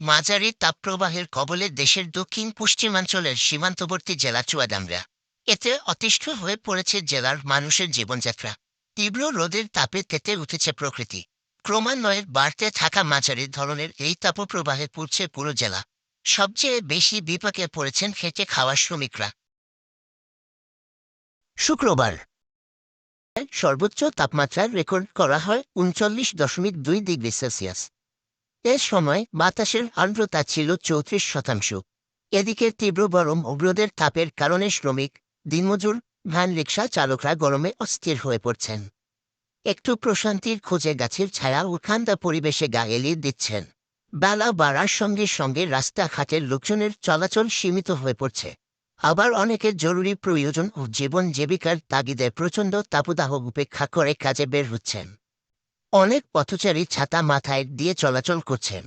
মাঝারি তাপপ্রবাহের কবলে দেশের দক্ষিণ পশ্চিমাঞ্চলের সীমান্তবর্তী জেলা চুয়াডাঙ্গা। এতে অতিষ্ঠ হয়ে পড়েছে জেলার মানুষের জীবনযাত্রা। তীব্র রোদের তাপে কেটে উঠেছে প্রকৃতি। ক্রমান্বয়ে বাড়তে থাকা মাঝারি ধরনের এই তাপপ্রবাহে পুড়ছে পুরো জেলা। সবচেয়ে বেশি বিপাকে পড়েছেন খেটে খাওয়া শ্রমিকরা। শুক্রবার সর্বোচ্চ তাপমাত্রা রেকর্ড করা হয় ৩৯.২ ডিগ্রি সেলসিয়াস। এ সময় বাতাসের আর্দ্রতা ছিল ৩৪%। এদিকে তীব্র গরম ও রোদের তাপের কারণে শ্রমিক, দিনমজুর, ভ্যান রিকশা চালকরা গরমে অস্থির হয়ে পড়ছেন। একটু প্রশান্তির খোঁজে গাছের ছায়া ও ঠান্ডা পরিবেশে গা এলিয়ে দিচ্ছেন। বেলা বাড়ার সঙ্গে সঙ্গে রাস্তাঘাটের লোকজনের চলাচল সীমিত হয়ে পড়ছে। আবার অনেকের জরুরি প্রয়োজন ও জীবন জীবিকার তাগিদে প্রচণ্ড তাপদাহ উপেক্ষা করে কাজে বের হচ্ছেন। অনেক পথচারী ছাতা মাথায় দিয়ে চলাচল করছেন।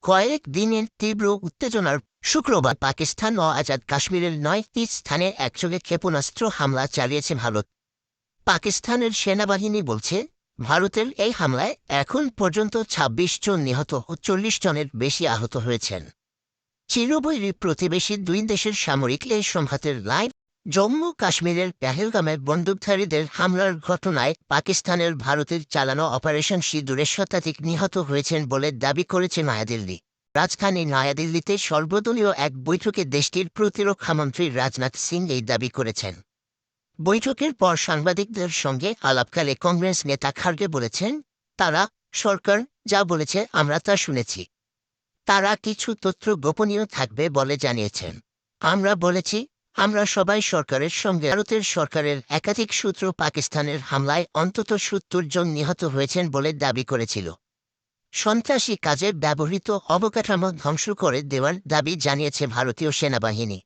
কয়েক দিনের তীব্র উত্তেজনার শুক্রবার পাকিস্তান ও আজাদ কাশ্মীরের ৯টি স্থানে একযোগে ক্ষেপণাস্ত্র হামলা চালিয়েছে ভারত। পাকিস্তানের সেনাবাহিনী বলছে, ভারতের এই হামলায় এখন পর্যন্ত ২৬ জন নিহত ও ৪০ জনের বেশি আহত হয়েছেন। চিরবৈরী প্রতিবেশী দুই দেশের সামরিক এই সংঘাতের লাইভ। জম্মু কাশ্মীরের পেহেলগামে বন্দুকধারীদের হামলার ঘটনায় পাকিস্তানের ভারতের চালানো অপারেশন সিঁদুরে শতাধিক নিহত হয়েছেন বলে দাবি করেছে নয়াদিল্লি। রাজধানী নয়াদিল্লিতে সর্বদলীয় এক বৈঠকে দেশটির প্রতিরক্ষামন্ত্রী রাজনাথ সিং এই দাবি করেছেন। বৈঠকের পর সাংবাদিকদের সঙ্গে আলাপকালে কংগ্রেস নেতা খার্গে বলেছেন, তারা সরকার যা বলেছে আমরা তা শুনেছি। তারা কিছু তথ্য গোপনীয় থাকবে বলে জানিয়েছেন। আমরা বলেছি, আমরা সবাই সরকারের সঙ্গে। ভারতের সরকারের একাধিক সূত্র পাকিস্তানের হামলায় অন্তত ৭০ জন নিহত হয়েছেন বলে দাবি করেছিল। সন্ত্রাসী কাজে ব্যবহৃত অবকাঠামো ধ্বংস করে দেওয়ার দাবি জানিয়েছে ভারতীয় সেনাবাহিনী।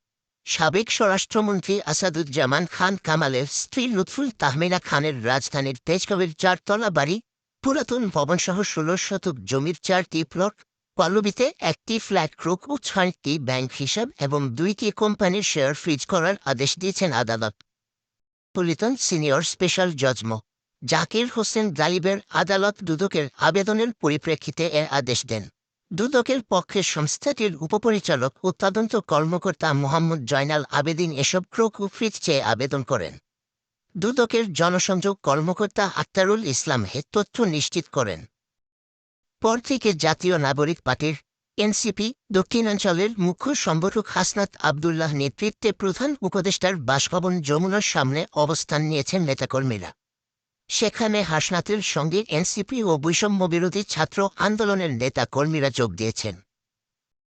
সাবেক স্বরাষ্ট্রমন্ত্রী আসাদুজ্জামান খান কামালের স্ত্রী লুৎফুল তাহমিনা খানের রাজধানীর তেজগাঁওয়ের ৪তলা বাড়ি, পুরাতন ভবনসহ ১৬ শতক জমির ৪টি প্লট, পল্লবীতে একটি ফ্ল্যাট ক্রুক ও ৬টি ব্যাংক হিসাব এবং ২টি কোম্পানির শেয়ার ফ্রিজ করার আদেশ দিয়েছেন আদালত। পুলিতন সিনিয়র স্পেশাল জজ মো. জাকির হোসেন গালিবের আদালত দুদকের আবেদনের পরিপ্রেক্ষিতে এ আদেশ দেন। দুদকের পক্ষে সংস্থাটির উপপরিচালক ও তদন্ত কর্মকর্তা মোহাম্মদ জয়নাল আবেদিন এসব ক্রুক ও ফ্রিজ চেয়ে আবেদন করেন। দুদকের জনসংযোগ কর্মকর্তা আক্তারুল ইসলাম হে তথ্য নিশ্চিত করেন। পর থেকে জাতীয় নাগরিক পার্টির এনসিপি দক্ষিণাঞ্চলের মুখ্য সংগঠক হাসনাত আবদুল্লাহ নেতৃত্বে প্রধান উপদেষ্টার বাসভবন যমুনার সামনে অবস্থান নিয়েছেন নেতাকর্মীরা। সেখানে হাসনাতের সঙ্গে এনসিপি ও বৈষম্যবিরোধী ছাত্র আন্দোলনের নেতা কর্মীরা যোগ দিয়েছেন।